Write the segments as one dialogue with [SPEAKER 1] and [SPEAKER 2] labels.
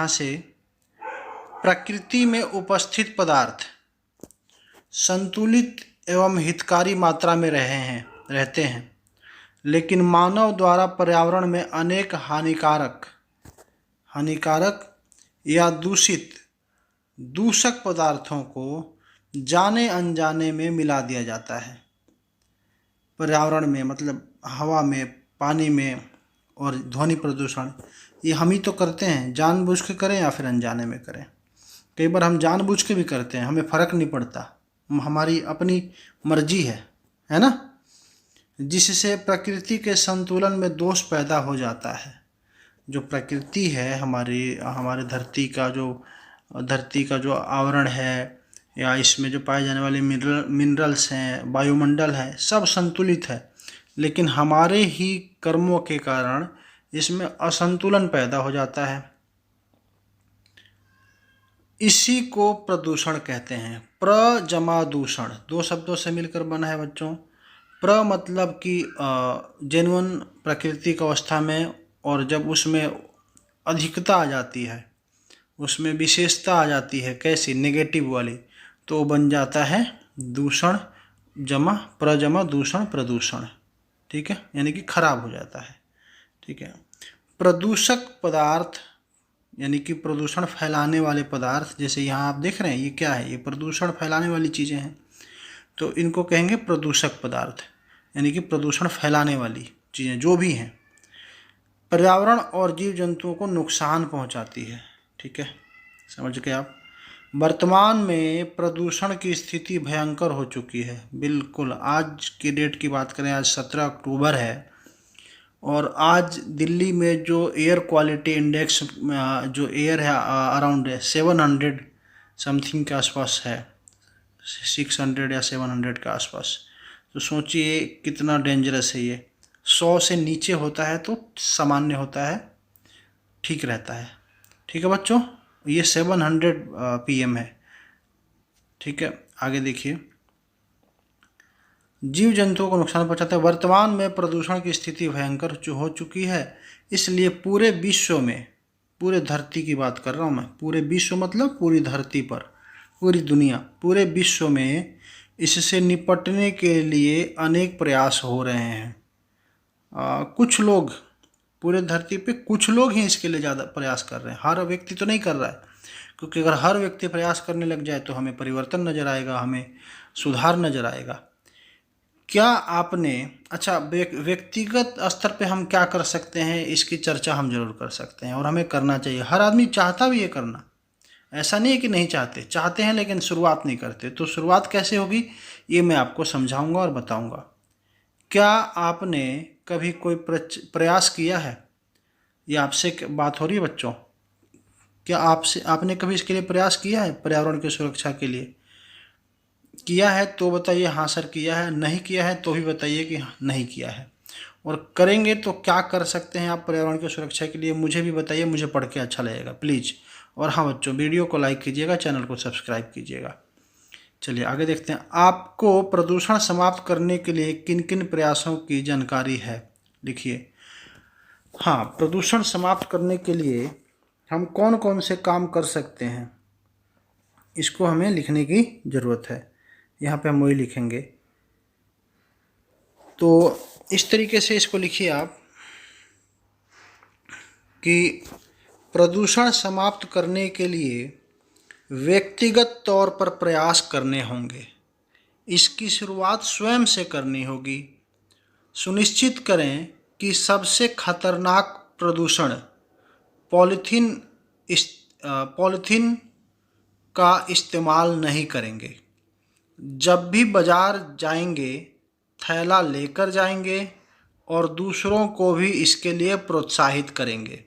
[SPEAKER 1] यहाँ से प्रकृति में उपस्थित पदार्थ संतुलित एवं हितकारी मात्रा में रहते हैं, लेकिन मानव द्वारा पर्यावरण में अनेक हानिकारक या दूषक पदार्थों को जाने अनजाने में मिला दिया जाता है। पर्यावरण में मतलब हवा में, पानी में और ध्वनि प्रदूषण ये हम ही तो करते हैं, जानबूझ के करें या फिर अनजाने में करें। कई बार हम जानबूझ के भी करते हैं, हमें फ़र्क नहीं पड़ता, हमारी अपनी मर्जी है ना, जिससे प्रकृति के संतुलन में दोष पैदा हो जाता है। जो प्रकृति है हमारे धरती का जो आवरण है या इसमें जो पाए जाने वाले मिनरल्स हैं, वायुमंडल है, सब संतुलित है, लेकिन हमारे ही कर्मों के कारण इसमें असंतुलन पैदा हो जाता है। इसी को प्रदूषण कहते हैं। प्र जमा दूषण दो शब्दों से मिलकर बना है बच्चों। प्र मतलब कि जेन्युइन प्राकृतिक अवस्था में, और जब उसमें अधिकता आ जाती है, उसमें विशेषता आ जाती है, कैसी, नेगेटिव वाली, तो बन जाता है दूषण जमा प्रजमा दूषण प्रदूषण। ठीक है, यानी कि खराब हो जाता है। ठीक है, प्रदूषक पदार्थ यानी कि प्रदूषण फैलाने वाले पदार्थ, जैसे यहाँ आप देख रहे हैं ये क्या है, ये प्रदूषण फैलाने वाली चीज़ें हैं, तो इनको कहेंगे प्रदूषक पदार्थ, यानी कि प्रदूषण फैलाने वाली चीज़ें जो भी हैं, पर्यावरण और जीव जंतुओं को नुकसान पहुँचाती है। ठीक है, समझ गए आप। वर्तमान में प्रदूषण की स्थिति भयंकर हो चुकी है। बिल्कुल, आज की डेट की बात करें, आज 17 अक्टूबर है, और आज दिल्ली में जो एयर क्वालिटी इंडेक्स जो एयर है अराउंड 700 समथिंग के आसपास है, 600 या 700 के आसपास। तो सोचिए कितना डेंजरस है ये। 100 से नीचे होता है तो सामान्य होता है, ठीक रहता है। ठीक है बच्चों, ये 700 PM है। ठीक है, आगे देखिए। जीव जंतुओं को नुकसान पहुंचाता है। वर्तमान में प्रदूषण की स्थिति भयंकर हो चुकी है, इसलिए पूरे विश्व में, पूरे धरती की बात कर रहा हूँ मैं, पूरे विश्व मतलब पूरी धरती पर, पूरी दुनिया, पूरे विश्व में इससे निपटने के लिए अनेक प्रयास हो रहे हैं। कुछ लोग, पूरे धरती पे कुछ लोग ही इसके लिए ज़्यादा प्रयास कर रहे हैं, हर व्यक्ति तो नहीं कर रहा है, क्योंकि अगर हर व्यक्ति प्रयास करने लग जाए तो हमें परिवर्तन नज़र आएगा, हमें सुधार नज़र आएगा। क्या आपने, अच्छा, व्यक्तिगत स्तर पे हम क्या कर सकते हैं, इसकी चर्चा हम जरूर कर सकते हैं और हमें करना चाहिए। हर आदमी चाहता भी है करना, ऐसा नहीं है कि नहीं चाहते हैं, लेकिन शुरुआत नहीं करते। तो शुरुआत कैसे होगी ये मैं आपको समझाऊंगा और बताऊंगा। क्या आपने कभी कोई प्रयास किया है? ये आपसे बात हो रही है बच्चों, क्या आपने कभी इसके लिए प्रयास किया है, पर्यावरण की सुरक्षा के लिए? किया है तो बताइए हाँ सर किया है, नहीं किया है तो भी बताइए कि नहीं किया है। और करेंगे तो क्या कर सकते हैं आप पर्यावरण की सुरक्षा के लिए, मुझे भी बताइए, मुझे पढ़ के अच्छा लगेगा प्लीज़। और हाँ बच्चों, वीडियो को लाइक कीजिएगा, चैनल को सब्सक्राइब कीजिएगा। चलिए आगे देखते हैं। आपको प्रदूषण समाप्त करने के लिए किन किन प्रयासों की जानकारी है? लिखिए। हाँ, प्रदूषण समाप्त करने के लिए हम कौन कौन से काम कर सकते हैं, इसको हमें लिखने की ज़रूरत है। यहाँ पे हम वही लिखेंगे। तो इस तरीके से इसको लिखिए आप कि प्रदूषण समाप्त करने के लिए व्यक्तिगत तौर पर प्रयास करने होंगे। इसकी शुरुआत स्वयं से करनी होगी। सुनिश्चित करें कि सबसे खतरनाक प्रदूषण पॉलीथीन का इस्तेमाल नहीं करेंगे। जब भी बाजार जाएंगे थैला लेकर जाएंगे और दूसरों को भी इसके लिए प्रोत्साहित करेंगे।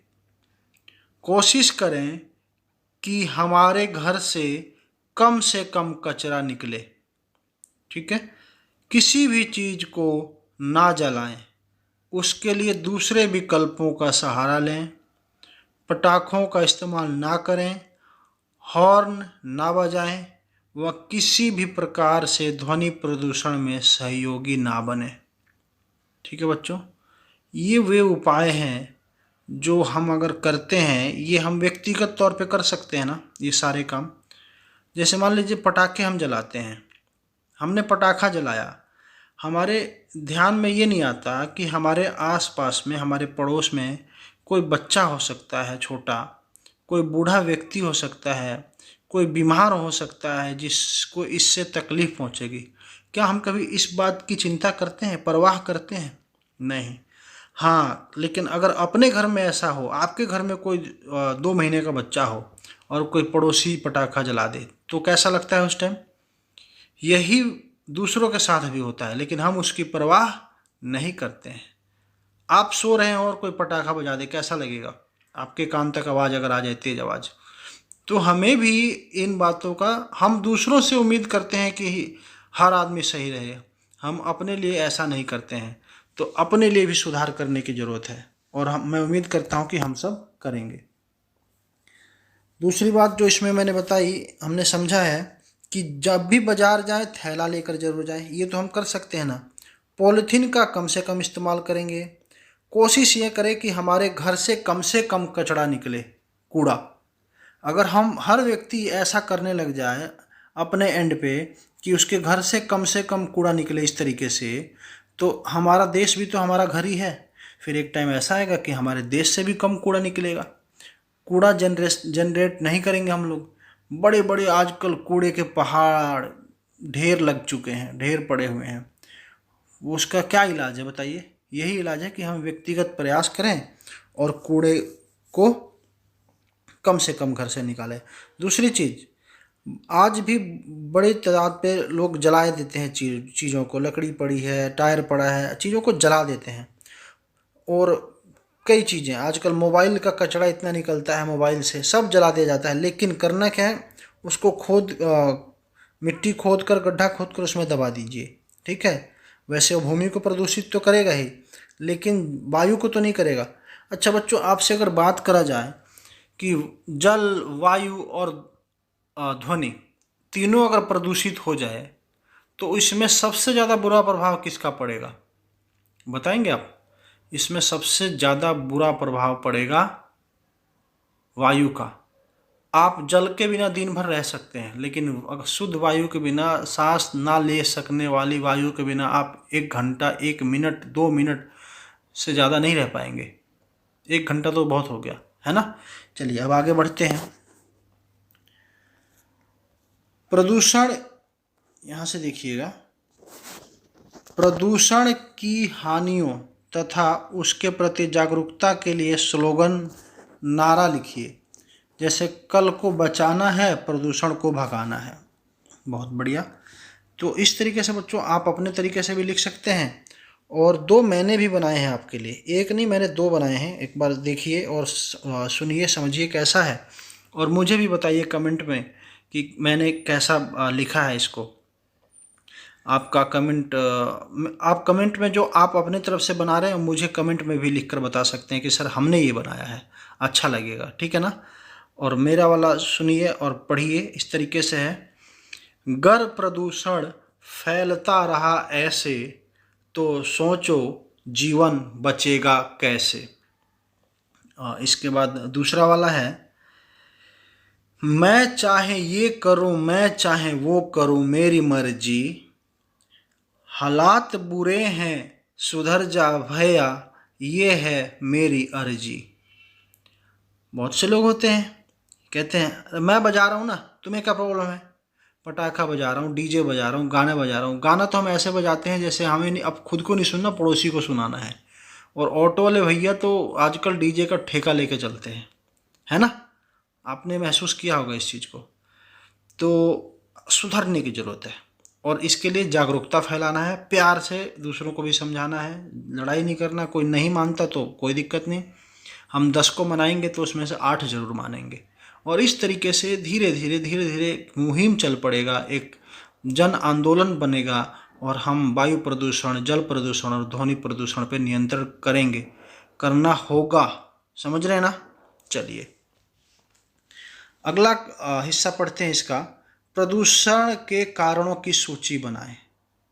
[SPEAKER 1] कोशिश करें कि हमारे घर से कम कचरा निकले। ठीक है, किसी भी चीज़ को ना जलाएं, उसके लिए दूसरे विकल्पों का सहारा लें। पटाखों का इस्तेमाल ना करें, हॉर्न ना बजाएं व किसी भी प्रकार से ध्वनि प्रदूषण में सहयोगी ना बने। ठीक है बच्चों, ये वे उपाय हैं जो हम अगर करते हैं ये हम व्यक्तिगत तौर पे कर सकते हैं ना, ये सारे काम। जैसे मान लीजिए पटाखे हम जलाते हैं, हमने पटाखा जलाया, हमारे ध्यान में ये नहीं आता कि हमारे आसपास में, हमारे पड़ोस में कोई बच्चा हो सकता है छोटा, कोई बूढ़ा व्यक्ति हो सकता है, कोई बीमार हो सकता है जिसको इससे तकलीफ पहुंचेगी। क्या हम कभी इस बात की चिंता करते हैं, परवाह करते हैं? नहीं। हाँ, लेकिन अगर अपने घर में ऐसा हो, आपके घर में कोई 2 महीने का बच्चा हो और कोई पड़ोसी पटाखा जला दे, तो कैसा लगता है उस टाइम? यही दूसरों के साथ भी होता है, लेकिन हम उसकी परवाह नहीं करते हैं। आप सो रहे हैं और कोई पटाखा बजा दे, कैसा लगेगा? आपके कान तक आवाज़ अगर आ जाए, तेज आवाज़। तो हमें भी इन बातों का, हम दूसरों से उम्मीद करते हैं कि हर आदमी सही रहे, हम अपने लिए ऐसा नहीं करते हैं। तो अपने लिए भी सुधार करने की ज़रूरत है, और मैं उम्मीद करता हूँ कि हम सब करेंगे। दूसरी बात जो इसमें मैंने बताई, हमने समझा है कि जब भी बाजार जाएं थैला लेकर जरूर जाएं, ये तो हम कर सकते हैं ना। पॉलीथीन का कम से कम इस्तेमाल करेंगे। कोशिश ये करें कि हमारे घर से कम कचरा निकले, कूड़ा। अगर हम हर व्यक्ति ऐसा करने लग जाए अपने एंड पे कि उसके घर से कम कूड़ा निकले इस तरीके से, तो हमारा देश भी तो हमारा घर ही है। फिर एक टाइम ऐसा आएगा कि हमारे देश से भी कम कूड़ा निकलेगा। कूड़ा जनरेट नहीं करेंगे हम लोग। बड़े बड़े आजकल कूड़े के पहाड़ ढेर लग चुके हैं, ढेर पड़े हुए हैं। वो उसका क्या इलाज है बताइए? यही इलाज है कि हम व्यक्तिगत प्रयास करें और कूड़े को कम से कम घर से निकालें। दूसरी चीज़, आज भी बड़ी तादाद पे लोग जला देते हैं चीज़ों को। लकड़ी पड़ी है, टायर पड़ा है, चीज़ों को जला देते हैं। और कई चीज़ें आजकल, मोबाइल का कचरा इतना निकलता है, मोबाइल से सब जला दिया जाता है। लेकिन करना क्या है, उसको मिट्टी खोद कर, गड्ढा खोद कर उसमें दबा दीजिए, ठीक है। वैसे वो भूमि को प्रदूषित तो करेगा ही, लेकिन वायु को तो नहीं करेगा। अच्छा बच्चों, आपसे अगर बात करा जाए कि जल, वायु और ध्वनि तीनों अगर प्रदूषित हो जाए, तो इसमें सबसे ज़्यादा बुरा प्रभाव किसका पड़ेगा, बताएंगे आप? इसमें सबसे ज़्यादा बुरा प्रभाव पड़ेगा वायु का। आप जल के बिना दिन भर रह सकते हैं, लेकिन अगर शुद्ध वायु के बिना, सांस ना ले सकने वाली वायु के बिना आप 1 घंटा, 1 मिनट, 2 मिनट से ज़्यादा नहीं रह पाएंगे। 1 घंटा तो बहुत हो गया, है ना। चलिए अब आगे बढ़ते हैं। प्रदूषण, यहाँ से देखिएगा, प्रदूषण की हानियों तथा उसके प्रति जागरूकता के लिए स्लोगन, नारा लिखिए। जैसे कल को बचाना है, प्रदूषण को भगाना है। बहुत बढ़िया। तो इस तरीके से बच्चों आप अपने तरीके से भी लिख सकते हैं। और 2 मैंने भी बनाए हैं आपके लिए, एक नहीं मैंने 2 बनाए हैं। एक बार देखिए और सुनिए, समझिए कैसा है, और मुझे भी बताइए कमेंट में कि मैंने कैसा लिखा है इसको। आपका कमेंट, आप कमेंट में जो आप अपने तरफ से बना रहे हैं, मुझे कमेंट में भी लिखकर बता सकते हैं कि सर हमने ये बनाया है, अच्छा लगेगा, ठीक है ना। और मेरा वाला सुनिए और पढ़िए, इस तरीके से है। गर प्रदूषण फैलता रहा ऐसे, तो सोचो जीवन बचेगा कैसे। इसके बाद दूसरा वाला है, मैं चाहे ये करूं, मैं चाहे वो करूं, मेरी मर्जी, हालात बुरे हैं सुधर जा भैया, ये है मेरी अर्जी। बहुत से लोग होते हैं, कहते हैं मैं बजा रहा हूँ ना, तुम्हें क्या प्रॉब्लम है, पटाखा बजा रहा हूँ, डीजे बजा रहा हूँ, गाना बजा रहा हूँ। गाना तो हम ऐसे बजाते हैं जैसे हमें नहीं, अब खुद को नहीं सुनना, पड़ोसी को सुनाना है। और ऑटो वाले भैया तो आजकल डीजे का ठेका लेके चलते हैं, है ना। आपने महसूस किया होगा इस चीज़ को। तो सुधरने की ज़रूरत है, और इसके लिए जागरूकता फैलाना है, प्यार से दूसरों को भी समझाना है, लड़ाई नहीं करना। कोई नहीं मानता तो कोई दिक्कत नहीं, हम 10 को मनाएंगे तो उसमें से 8 जरूर मानेंगे। और इस तरीके से धीरे धीरे मुहिम चल पड़ेगा, एक जन आंदोलन बनेगा, और हम वायु प्रदूषण, जल प्रदूषण और ध्वनि प्रदूषण पर नियंत्रण करेंगे, करना होगा। समझ रहे हैं ना। चलिए अगला हिस्सा पढ़ते हैं इसका, प्रदूषण के कारणों की सूची बनाएं।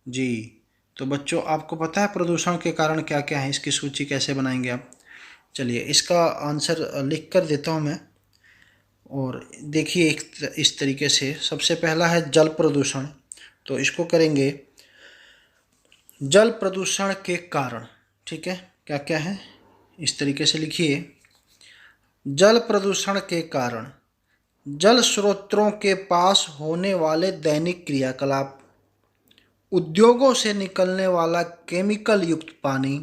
[SPEAKER 1] जी, तो बच्चों आपको पता है प्रदूषण के कारण क्या क्या है, इसकी सूची कैसे बनाएंगे आप? चलिए इसका आंसर लिख कर देता हूँ मैं। और देखिए इस तरीके से, सबसे पहला है जल प्रदूषण। तो इसको करेंगे जल प्रदूषण के कारण। ठीक है, क्या क्या है इस तरीके से लिखिए। जल प्रदूषण के कारण जल स्रोतों के पास होने वाले दैनिक क्रियाकलाप, उद्योगों से निकलने वाला केमिकल युक्त पानी,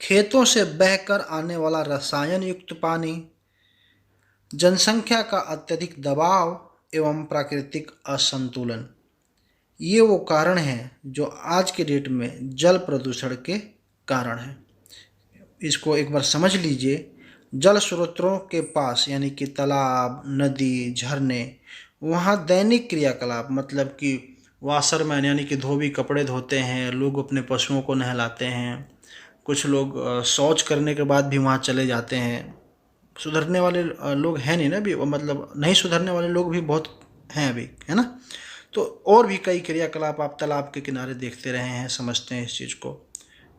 [SPEAKER 1] खेतों से बहकर आने वाला रसायन युक्त पानी, जनसंख्या का अत्यधिक दबाव एवं प्राकृतिक असंतुलन। ये वो कारण हैं जो आज के डेट में जल प्रदूषण के कारण हैं। इसको एक बार समझ लीजिए। जल स्रोतों के पास यानी कि तालाब, नदी, झरने, वहाँ दैनिक क्रियाकलाप मतलब कि वाशरमैन यानी कि धोबी कपड़े धोते हैं, लोग अपने पशुओं को नहलाते हैं, कुछ लोग शौच करने के बाद भी वहाँ चले जाते हैं। सुधरने वाले लोग हैं नहीं ना अभी, मतलब नहीं सुधरने वाले लोग भी बहुत हैं अभी, है ना। तो और भी कई क्रियाकलाप आप तालाब के किनारे देखते रहे हैं, समझते हैं इस चीज़ को।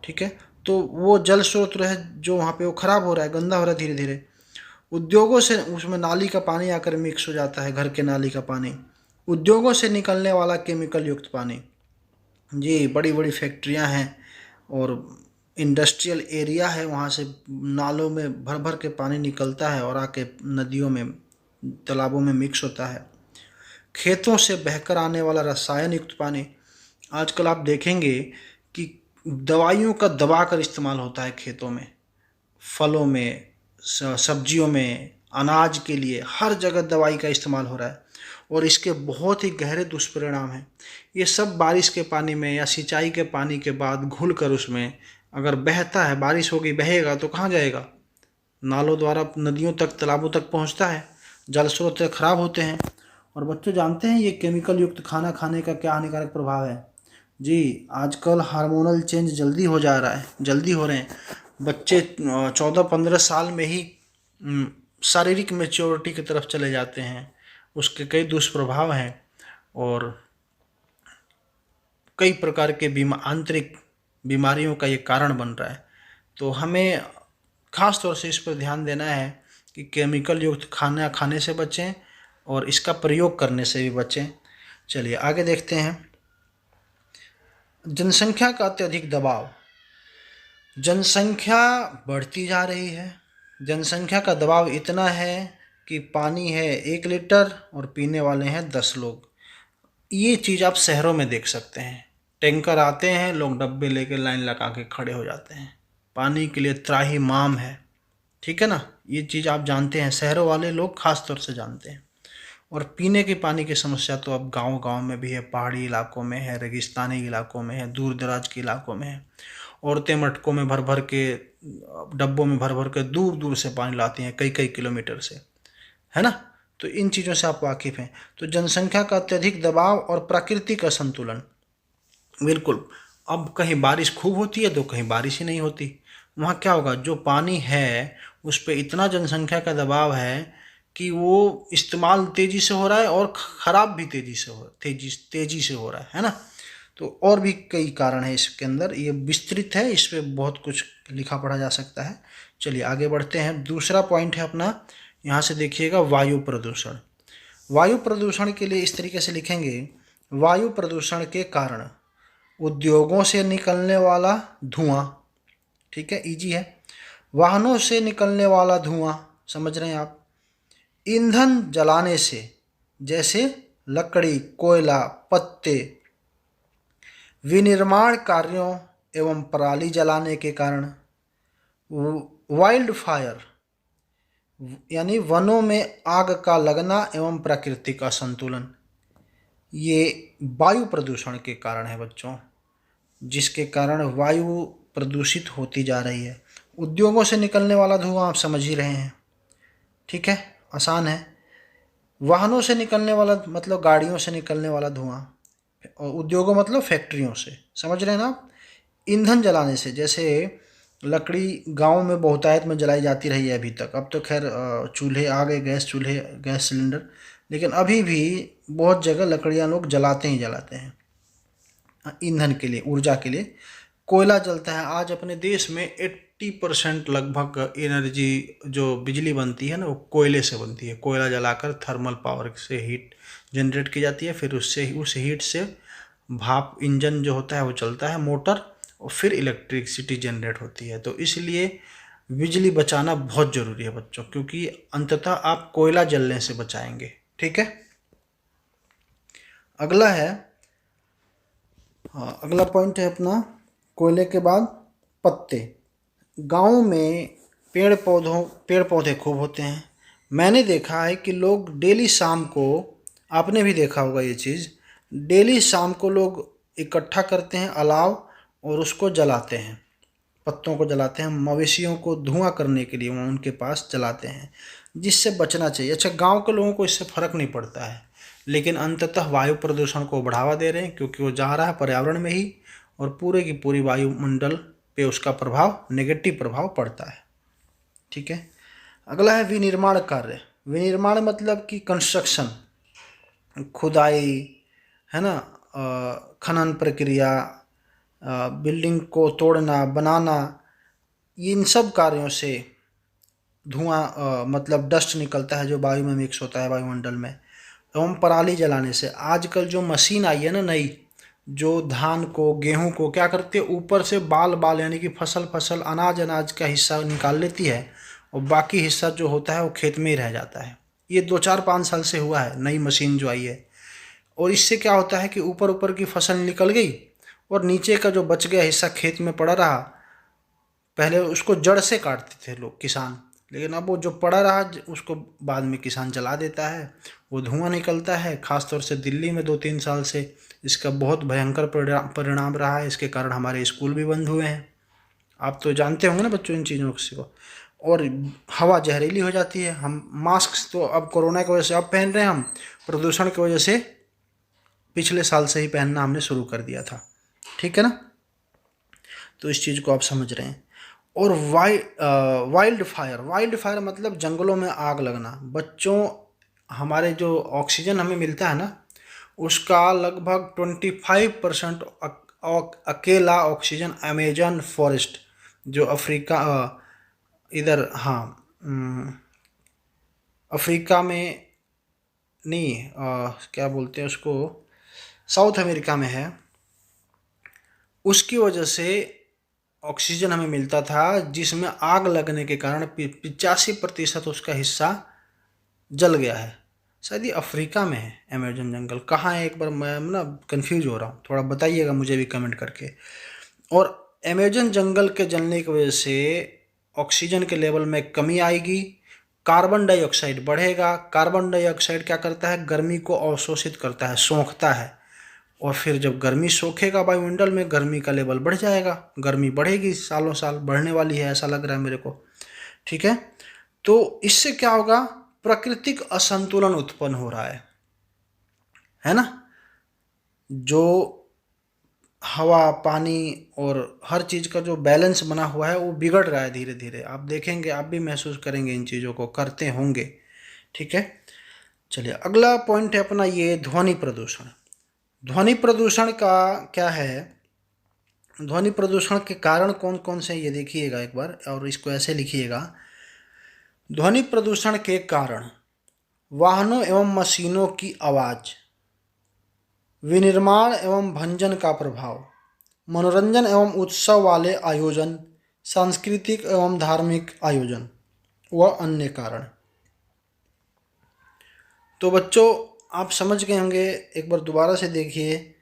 [SPEAKER 1] ठीक है, तो वो जल स्रोत है जो वहाँ पे वो खराब हो रहा है, गंदा हो रहा है धीरे धीरे। उद्योगों से उसमें नाली का पानी आकर मिक्स हो जाता है, घर के नाली का पानी, उद्योगों से निकलने वाला केमिकल युक्त पानी। जी, बड़ी बड़ी फैक्ट्रियाँ हैं और इंडस्ट्रियल एरिया है, वहाँ से नालों में भर भर के पानी निकलता है और आके नदियों में, तालाबों में मिक्स होता है। खेतों से बहकर आने वाला रसायन युक्त पानी, आजकल आप देखेंगे कि दवाइयों का दबा कर इस्तेमाल होता है खेतों में, फलों में, सब्जियों में, अनाज के लिए हर जगह दवाई का इस्तेमाल हो रहा है और इसके बहुत ही गहरे दुष्परिणाम हैं। ये सब बारिश के पानी में या सिंचाई के पानी के बाद घुल कर उसमें अगर बहता है, बारिश होगी बहेगा तो कहाँ जाएगा? नालों द्वारा नदियों तक, तालाबों तक पहुँचता है, जल स्रोत खराब होते हैं। और बच्चे जानते हैं ये केमिकल युक्त खाना खाने का क्या हानिकारक प्रभाव है? जी, आजकल हार्मोनल चेंज जल्दी हो जा रहा है, जल्दी हो रहे हैं। बच्चे 14-15 साल में ही शारीरिक मेच्योरिटी की तरफ चले जाते हैं। उसके कई दुष्प्रभाव हैं और कई प्रकार के आंतरिक बीमारियों का ये कारण बन रहा है। तो हमें ख़ास तौर से इस पर ध्यान देना है कि केमिकल युक्त खाना खाने से बचें और इसका प्रयोग करने से भी बचें। चलिए आगे देखते हैं। जनसंख्या का अत्यधिक दबाव। जनसंख्या बढ़ती जा रही है, जनसंख्या का दबाव इतना है कि पानी है 1 लीटर और पीने वाले हैं 10 लोग। ये चीज़ आप शहरों में देख सकते हैं, टैंकर आते हैं, लोग डब्बे लेके लाइन लगा के खड़े हो जाते हैं, पानी के लिए त्राही माम है। ठीक है ना, ये चीज़ आप जानते हैं, शहरों वाले लोग खास तौर से जानते हैं। और पीने के पानी की समस्या तो अब गांव-गांव में भी है, पहाड़ी इलाकों में है, रेगिस्तानी इलाकों में है, दूर दराज के इलाकों में है। औरतें मटकों में भर भर के, डब्बों में भर भर के दूर दूर से पानी लाती हैं, कई कई किलोमीटर से, है ना। तो इन चीज़ों से आप वाकिफ़ हैं। तो जनसंख्या का अत्यधिक दबाव और प्राकृतिक असंतुलन, बिल्कुल। अब कहीं बारिश खूब होती है तो कहीं बारिश ही नहीं होती। वहाँ क्या होगा, जो पानी है उस पर इतना जनसंख्या का दबाव है कि वो इस्तेमाल तेज़ी से हो रहा है और ख़राब भी तेज़ी से हो रहा है ना। तो और भी कई कारण है इसके अंदर, ये विस्तृत है, इस पर बहुत कुछ लिखा पढ़ा जा सकता है। चलिए आगे बढ़ते हैं। दूसरा पॉइंट है अपना, यहाँ से देखिएगा, वायु प्रदूषण। वायु प्रदूषण के लिए इस तरीके से लिखेंगे, वायु प्रदूषण के कारण उद्योगों से निकलने वाला धुआं, ठीक है, इजी है। वाहनों से निकलने वाला धुआं, समझ रहे हैं आप। ईंधन जलाने से, जैसे लकड़ी, कोयला, पत्ते, विनिर्माण कार्यों एवं पराली जलाने के कारण। वाइल्ड फायर यानी वनों में आग का लगना एवं प्राकृतिक असंतुलन, ये वायु प्रदूषण के कारण है बच्चों, जिसके कारण वायु प्रदूषित होती जा रही है। उद्योगों से निकलने वाला धुआं आप समझ ही रहे हैं, ठीक है, आसान है। वाहनों से निकलने वाला मतलब गाड़ियों से निकलने वाला धुआं, और उद्योगों मतलब फैक्ट्रियों से, समझ रहे हैं ना आप। ईंधन जलाने से, जैसे लकड़ी गांव में बहुतायत में जलाई जाती रही है अभी तक, अब तो खैर चूल्हे आ गए, गैस सिलेंडर, लेकिन अभी भी बहुत जगह लकड़ियां लोग जलाते ही जलाते हैं ईंधन के लिए, ऊर्जा के लिए। कोयला जलता है, आज अपने देश में 80% लगभग एनर्जी जो बिजली बनती है ना, वो कोयले से बनती है। कोयला जलाकर थर्मल पावर से हीट जनरेट की जाती है, फिर उससे उस हीट से भाप इंजन जो होता है वो चलता है, मोटर, और फिर इलेक्ट्रिसिटी जनरेट होती है। तो इसलिए बिजली बचाना बहुत ज़रूरी है बच्चों, क्योंकि अंततः आप कोयला जलने से बचाएंगे। ठीक है, अगला है, अगला पॉइंट है अपना, कोयले के बाद पत्ते। गाँव में पेड़ पौधे खूब होते हैं। मैंने देखा है कि लोग डेली शाम को, आपने भी देखा होगा ये चीज़, डेली शाम को लोग इकट्ठा करते हैं अलाव और उसको जलाते हैं, पत्तों को जलाते हैं, मवेशियों को धुआं करने के लिए वो उनके पास जलाते हैं, जिससे बचना चाहिए। अच्छा, गांव के लोगों को इससे फ़र्क नहीं पड़ता है, लेकिन अंततः वायु प्रदूषण को बढ़ावा दे रहे हैं, क्योंकि वो जा रहा है पर्यावरण में ही, और पूरे की पूरी वायुमंडल पे उसका प्रभाव, नेगेटिव प्रभाव पड़ता है। ठीक है, अगला है विनिर्माण कार्य। विनिर्माण मतलब कि कंस्ट्रक्शन, खुदाई, है ना, खनन प्रक्रिया, बिल्डिंग को तोड़ना, बनाना, इन सब कार्यों से धुआं मतलब डस्ट निकलता है जो वायु में मिक्स होता है वायुमंडल में। एवं पराली जलाने से, आजकल जो मशीन आई है ना नई, जो धान को, गेहूं को क्या करती है, ऊपर से बाल बाल यानी कि फसल अनाज का हिस्सा निकाल लेती है, और बाकी हिस्सा जो होता है वो खेत में ही रह जाता है। ये 2-4-5 साल से हुआ है, नई मशीन जो आई है। और इससे क्या होता है कि ऊपर ऊपर की फसल निकल गई और नीचे का जो बच गया हिस्सा खेत में पड़ा रहा। पहले उसको जड़ से काटते थे लोग, किसान, लेकिन अब वो जो पड़ा रहा उसको बाद में किसान जला देता है, वो धुआं निकलता है। खासतौर से दिल्ली में 2-3 साल से इसका बहुत भयंकर परिणाम रहा है। इसके कारण हमारे स्कूल भी बंद हुए हैं। आप तो जानते होंगे ना बच्चों इन चीज़ों को। और हवा जहरीली हो जाती है। हम मास्क तो अब कोरोना की वजह से अब पहन रहे हैं, हम प्रदूषण की वजह से पिछले साल से ही पहनना हमने शुरू कर दिया था। ठीक है ना, तो इस चीज़ को आप समझ रहे हैं। और वाइल्ड फायर मतलब जंगलों में आग लगना। बच्चों, हमारे जो ऑक्सीजन हमें मिलता है ना, उसका लगभग 25% अकेला ऑक्सीजन अमेजन फॉरेस्ट, जो अफ्रीका, इधर, हाँ, अफ्रीका में नहीं, क्या बोलते हैं उसको, साउथ अमेरिका में है, उसकी वजह से ऑक्सीजन हमें मिलता था, जिसमें आग लगने के कारण 85% उसका हिस्सा जल गया है। शायद ये अफ्रीका में है। अमेजन जंगल कहाँ है, एक बार मैं ना कंफ्यूज हो रहा हूँ, थोड़ा बताइएगा मुझे भी कमेंट करके। और अमेजन जंगल के जलने की वजह से ऑक्सीजन के लेवल में कमी आएगी, कार्बन डाइऑक्साइड बढ़ेगा। कार्बन डाइऑक्साइड क्या करता है, गर्मी को अवशोषित करता है, सोखता है, और फिर जब गर्मी सोखेगा वायुमंडल में, गर्मी का लेवल बढ़ जाएगा, गर्मी बढ़ेगी, सालों साल बढ़ने वाली है, ऐसा लग रहा है मेरे को। ठीक है, तो इससे क्या होगा, प्राकृतिक असंतुलन उत्पन्न हो रहा है ना। जो हवा, पानी और हर चीज़ का जो बैलेंस बना हुआ है वो बिगड़ रहा है धीरे धीरे। आप देखेंगे, आप भी महसूस करेंगे, इन चीज़ों को करते होंगे। ठीक है, चलिए अगला पॉइंट है अपना ये ध्वनि प्रदूषण। ध्वनि प्रदूषण का क्या है, ध्वनि प्रदूषण के कारण कौन कौन से, ये देखिएगा एक बार, और इसको ऐसे लिखिएगा। ध्वनि प्रदूषण के कारण वाहनों एवं मशीनों की आवाज़, विनिर्माण एवं भंजन का प्रभाव, मनोरंजन एवं उत्सव वाले आयोजन, सांस्कृतिक एवं धार्मिक आयोजन व अन्य कारण। तो बच्चों, आप समझ गए होंगे, एक बार दोबारा से देखिए।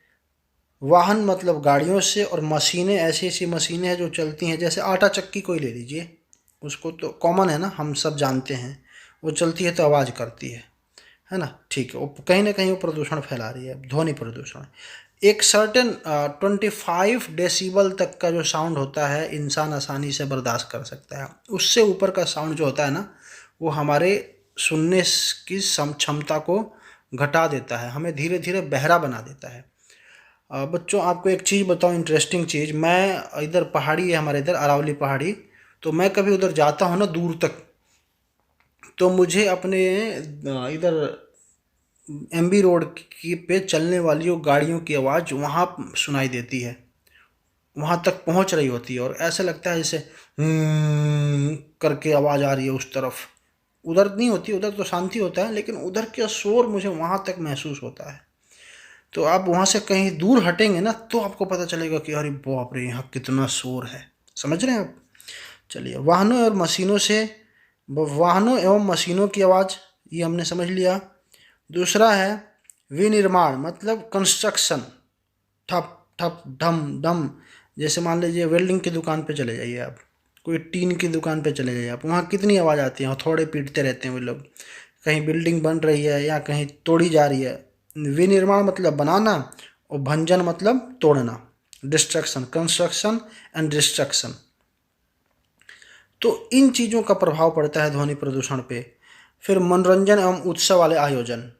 [SPEAKER 1] वाहन मतलब गाड़ियों से, और मशीनें ऐसी ऐसी मशीनें हैं जो चलती हैं, जैसे आटा चक्की कोई ले लीजिए, उसको तो कॉमन है ना, हम सब जानते हैं, वो चलती है तो आवाज़ करती है ना। ठीक है, वो कहीं ना कहीं वो प्रदूषण फैला रही है, ध्वनि प्रदूषण। एक सर्टेन 25 डेसिबल तक का जो साउंड होता है इंसान आसानी से बर्दाश्त कर सकता है। उससे ऊपर का साउंड जो होता है ना, वो हमारे सुनने की क्षमता को घटा देता है, हमें धीरे धीरे बहरा बना देता है। बच्चों, आपको एक चीज़ बताऊं, इंटरेस्टिंग चीज़। मैं इधर पहाड़ी है हमारे इधर, अरावली पहाड़ी, तो मैं कभी उधर जाता हूँ ना दूर तक, तो मुझे अपने इधर एमबी रोड की पे चलने वाली वो गाड़ियों की आवाज़ वहाँ सुनाई देती है। वहाँ तक पहुँच रही होती है और ऐसा लगता है जैसे करके आवाज़ आ रही है उस तरफ। उधर नहीं होती, उधर तो शांति होता है, लेकिन उधर का शोर मुझे वहाँ तक महसूस होता है। तो आप वहाँ से कहीं दूर हटेंगे ना तो आपको पता चलेगा कि अरे बाप रे यहाँ कितना शोर है। समझ रहे हैं आप? चलिए, वाहनों एवं मशीनों की आवाज़, ये हमने समझ लिया। दूसरा है विनिर्माण, मतलब कंस्ट्रक्शन, ठप ठप ढम ढम। जैसे मान लीजिए वेल्डिंग की दुकान पे चले जाइए आप, कोई टीन की दुकान पे चले जाइए आप, वहाँ कितनी आवाज़ आती है, हथौड़े पीटते रहते हैं वो लोग। कहीं बिल्डिंग बन रही है या कहीं तोड़ी जा रही है। विनिर्माण मतलब बनाना और भंजन मतलब तोड़ना, डिस्ट्रक्शन, कंस्ट्रक्शन एंड डिस्ट्रक्शन। तो इन चीज़ों का प्रभाव पड़ता है ध्वनि प्रदूषण पे। फिर मनोरंजन एवं उत्सव वाले आयोजन,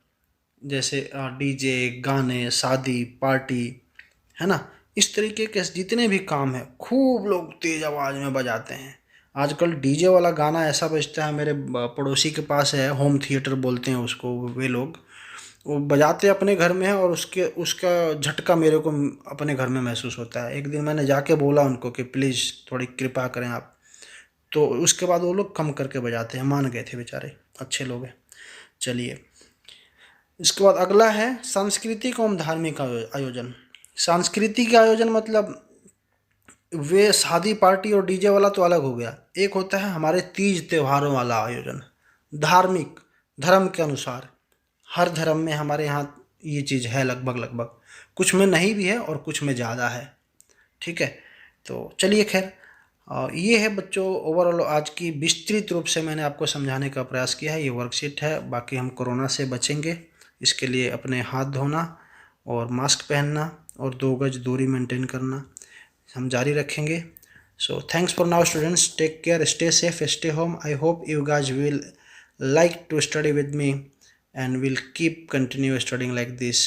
[SPEAKER 1] जैसे डीजे, गाने, शादी, पार्टी, है ना, इस तरीके के जितने भी काम हैं खूब लोग तेज आवाज़ में बजाते हैं। आजकल डीजे वाला गाना ऐसा बजता है, मेरे पड़ोसी के पास है, होम थिएटर बोलते हैं उसको वे लोग, वो बजाते अपने घर में है और उसका झटका मेरे को अपने घर में महसूस होता है। एक दिन मैंने जाके बोला उनको कि प्लीज़ थोड़ी कृपा करें आप, तो उसके बाद वो लोग कम करके बजाते हैं, मान गए थे बेचारे, अच्छे लोग हैं। चलिए, इसके बाद अगला है सांस्कृतिक एवं धार्मिक आयोजन। सांस्कृतिक आयोजन मतलब वे शादी पार्टी और डीजे वाला तो अलग हो गया। एक होता है हमारे तीज त्योहारों वाला आयोजन, धार्मिक, धर्म के अनुसार। हर धर्म में हमारे यहाँ ये चीज़ है लगभग लगभग, कुछ में नहीं भी है और कुछ में ज़्यादा है। ठीक है, तो चलिए खैर, ये है बच्चों ओवरऑल आज की विस्तृत रूप से मैंने आपको समझाने का प्रयास किया है। ये वर्कशीट है। बाकी हम कोरोना से बचेंगे, इसके लिए अपने हाथ धोना और मास्क पहनना और 2 गज दूरी मेंटेन करना हम जारी रखेंगे। So thanks for now students, take care, stay safe, stay home. I hope you guys will like to study with me and will keep continue studying like this.